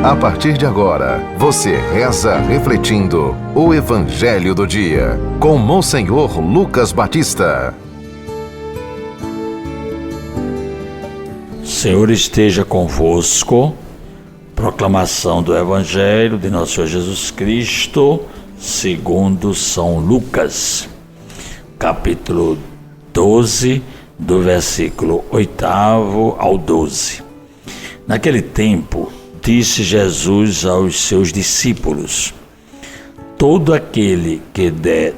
A partir de agora, você reza refletindo o Evangelho do Dia, com Monsenhor Lucas Batista. Senhor esteja convosco. Proclamação do Evangelho de Nosso Senhor Jesus Cristo, segundo São Lucas, capítulo 12, do versículo 8º ao 12. Naquele tempo, disse Jesus aos seus discípulos: todo aquele que der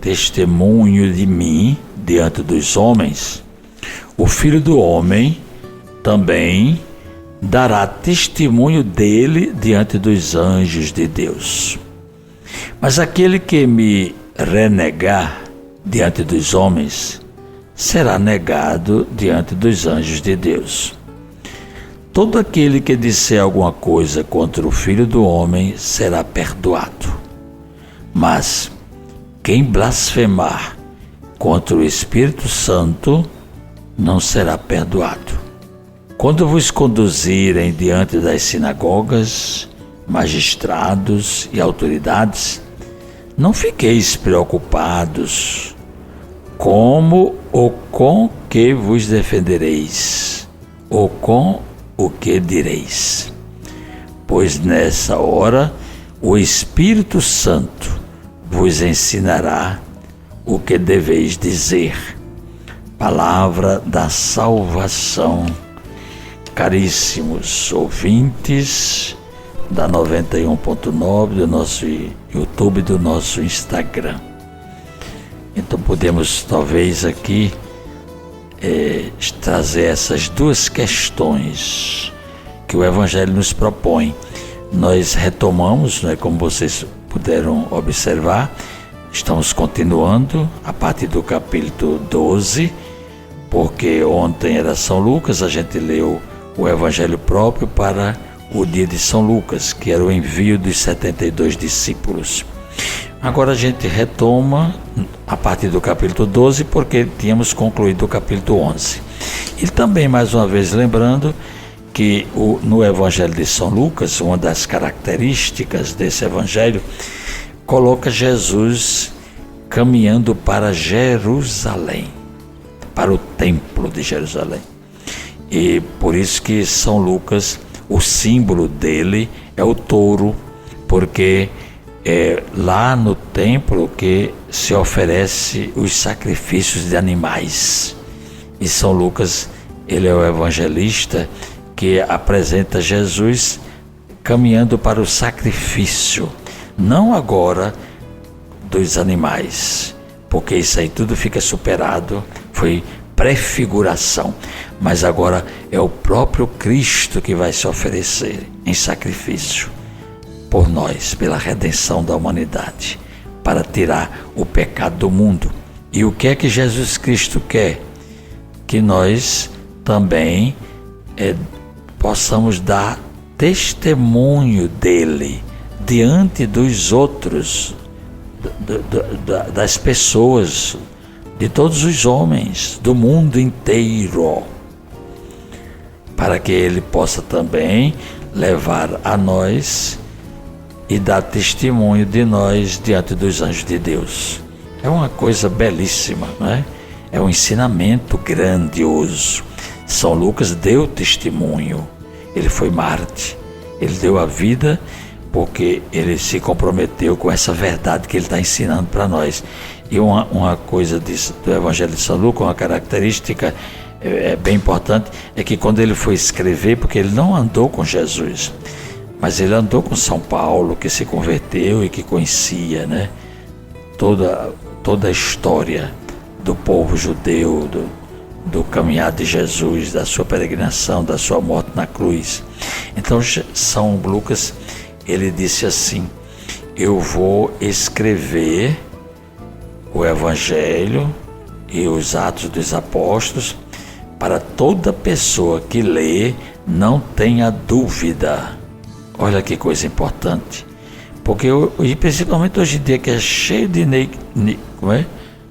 testemunho de mim diante dos homens, o Filho do Homem também dará testemunho dele diante dos anjos de Deus. Mas aquele que me renegar diante dos homens, será negado diante dos anjos de Deus. Todo aquele que disser alguma coisa contra o Filho do Homem será perdoado. Mas quem blasfemar contra o Espírito Santo não será perdoado. Quando vos conduzirem diante das sinagogas, magistrados e autoridades, não fiqueis preocupados como ou com que vos defendereis, ou com o que direis. Pois nessa hora o Espírito Santo vos ensinará o que deveis dizer. Palavra da salvação. Caríssimos ouvintes da 91.9 do nosso YouTube, do nosso Instagram. Então podemos talvez aqui trazer essas duas questões que o Evangelho nos propõe. Nós retomamos, como vocês puderam observar, estamos continuando a partir do capítulo 12, porque ontem era São Lucas, a gente leu o Evangelho próprio para o dia de São Lucas, que era o envio dos 72 discípulos. Agora a gente retoma a partir do capítulo 12, porque tínhamos concluído o capítulo 11. E também, mais uma vez, lembrando que no Evangelho de São Lucas, uma das características desse Evangelho, coloca Jesus caminhando para Jerusalém, para o templo de Jerusalém. E por isso que São Lucas, o símbolo dele é o touro, porque é lá no templo que se oferece os sacrifícios de animais. E São Lucas, ele é o evangelista que apresenta Jesus caminhando para o sacrifício, não agora dos animais, porque isso aí tudo fica superado, foi prefiguração, mas agora é o próprio Cristo que vai se oferecer em sacrifício por nós, pela redenção da humanidade, para tirar o pecado do mundo. E o que é que Jesus Cristo quer? Que nós também possamos dar testemunho dele diante dos outros, das pessoas, de todos os homens, do mundo inteiro, para que ele possa também levar a nós e dar testemunho de nós diante dos anjos de Deus. É uma coisa belíssima, não é? É um ensinamento grandioso. São Lucas deu testemunho, ele foi mártir, ele deu a vida porque ele se comprometeu com essa verdade que ele está ensinando para nós. E uma coisa do Evangelho de São Lucas, uma característica bem importante, é que quando ele foi escrever, porque ele não andou com Jesus, mas ele andou com São Paulo, que se converteu e que conhecia, toda a história do povo judeu, do caminhar de Jesus, da sua peregrinação, da sua morte na cruz. Então São Lucas, ele disse assim: eu vou escrever o Evangelho e os Atos dos Apóstolos para toda pessoa que lê não tenha dúvida. Olha que coisa importante, porque principalmente hoje em dia, que é cheio de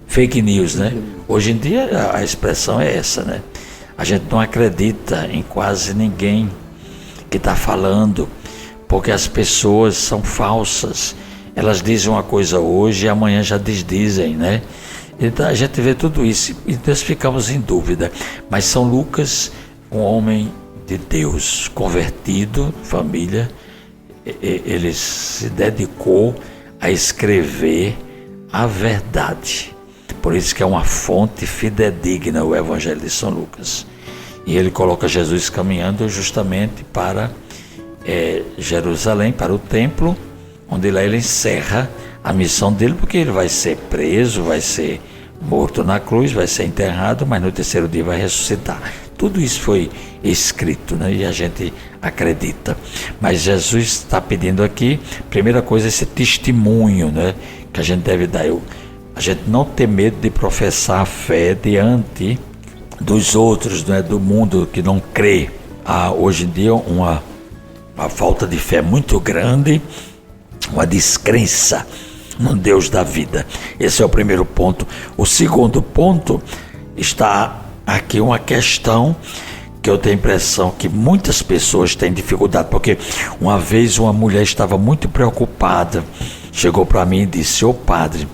fake news, Hoje em dia a expressão é essa, A gente não acredita em quase ninguém que está falando, porque as pessoas são falsas. Elas dizem uma coisa hoje e amanhã já desdizem, né? Então a gente vê tudo isso e nós ficamos em dúvida. Mas São Lucas, um homem de Deus, convertido, família, ele se dedicou a escrever a verdade. Por isso que é uma fonte fidedigna o Evangelho de São Lucas. E ele coloca Jesus caminhando justamente para Jerusalém, para o templo, onde lá ele encerra a missão dele, porque ele vai ser preso, vai ser morto na cruz, vai ser enterrado, mas no terceiro dia vai ressuscitar. Tudo isso foi escrito, né? E a gente acredita. Mas Jesus está pedindo aqui, primeira coisa, esse testemunho, né? Que a gente deve dar. A gente não ter medo de professar a fé diante dos outros, né? Do mundo que não crê. Há hoje em dia uma falta de fé muito grande, uma descrença no Deus da vida. Esse é o primeiro ponto. O segundo ponto, está aqui uma questão que eu tenho a impressão que muitas pessoas têm dificuldade, porque uma vez uma mulher estava muito preocupada, chegou para mim e disse: ô padre,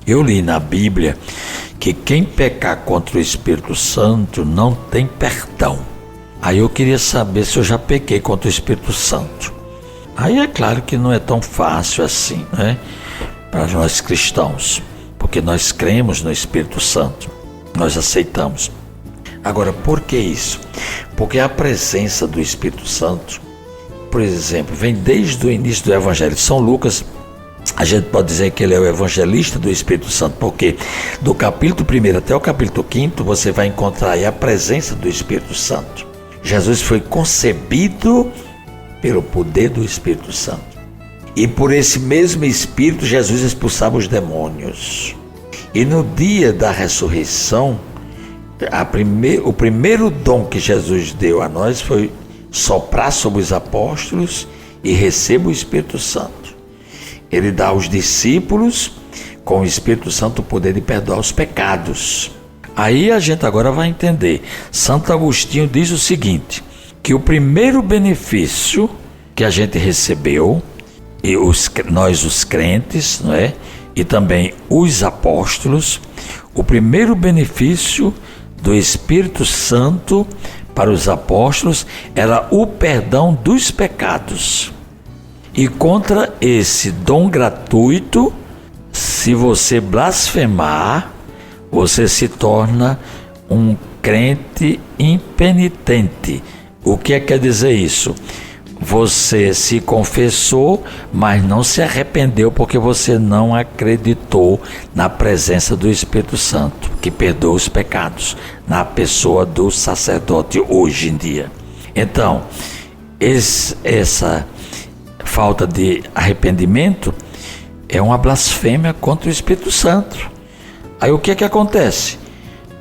eu li na Bíblia que quem pecar contra o Espírito Santo não tem perdão. Aí eu queria saber se eu já pequei contra o Espírito Santo. Aí é claro que não é tão fácil assim, né? Para nós cristãos, porque nós cremos no Espírito Santo, nós aceitamos. Agora, por que isso? Porque a presença do Espírito Santo, por exemplo, vem desde o início do Evangelho de São Lucas. A gente pode dizer que ele é o evangelista do Espírito Santo, porque do capítulo 1 até o capítulo 5 você vai encontrar aí a presença do Espírito Santo. Jesus foi concebido pelo poder do Espírito Santo. E por esse mesmo Espírito, Jesus expulsava os demônios. E no dia da ressurreição, o primeiro dom que Jesus deu a nós foi soprar sobre os apóstolos e receba o Espírito Santo. Ele dá aos discípulos, com o Espírito Santo, o poder de perdoar os pecados. Aí a gente agora vai entender. Santo Agostinho diz o seguinte, que o primeiro benefício que a gente recebeu, e nós os crentes, não é? E também os apóstolos, o primeiro benefício do Espírito Santo para os apóstolos era o perdão dos pecados. E contra esse dom gratuito, se você blasfemar, você se torna um crente impenitente. O que quer dizer isso? Você se confessou, mas não se arrependeu porque você não acreditou na presença do Espírito Santo, que perdoa os pecados, na pessoa do sacerdote hoje em dia. Então, essa falta de arrependimento é uma blasfêmia contra o Espírito Santo. Aí o que acontece?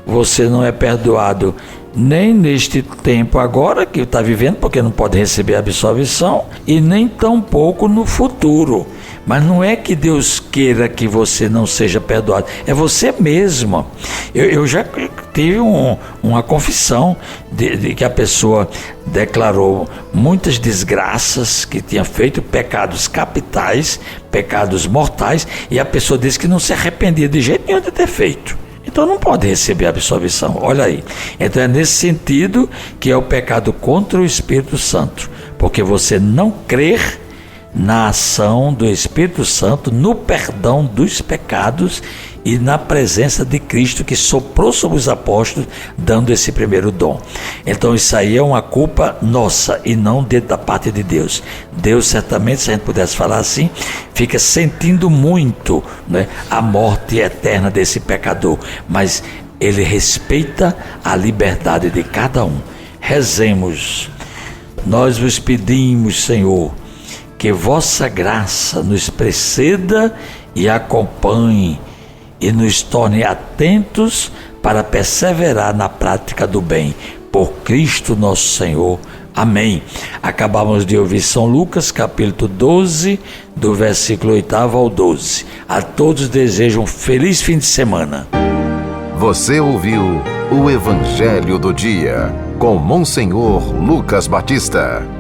Você não é perdoado nem neste tempo agora que está vivendo, porque não pode receber absolvição, e nem tampouco no futuro. Mas não é que Deus queira que você não seja perdoado, é você mesmo. Eu já tive uma confissão de que a pessoa declarou muitas desgraças, que tinha feito pecados capitais, pecados mortais, e a pessoa disse que não se arrependia de jeito nenhum de ter feito. Então não pode receber a absolvição, olha aí. Então é nesse sentido que é o pecado contra o Espírito Santo, porque você não crer na ação do Espírito Santo, no perdão dos pecados e na presença de Cristo que soprou sobre os apóstolos, dando esse primeiro dom. Então isso aí é uma culpa nossa e não da parte de Deus. Deus certamente, se a gente pudesse falar assim, fica sentindo muito, né, a morte eterna desse pecador, mas ele respeita a liberdade de cada um. Rezemos. Nós vos pedimos, Senhor, que vossa graça nos preceda e acompanhe e nos torne atentos para perseverar na prática do bem. Por Cristo nosso Senhor. Amém. Acabamos de ouvir São Lucas, capítulo 12, do versículo 8 ao 12. A todos desejo um feliz fim de semana. Você ouviu o Evangelho do Dia, com Monsenhor Lucas Batista.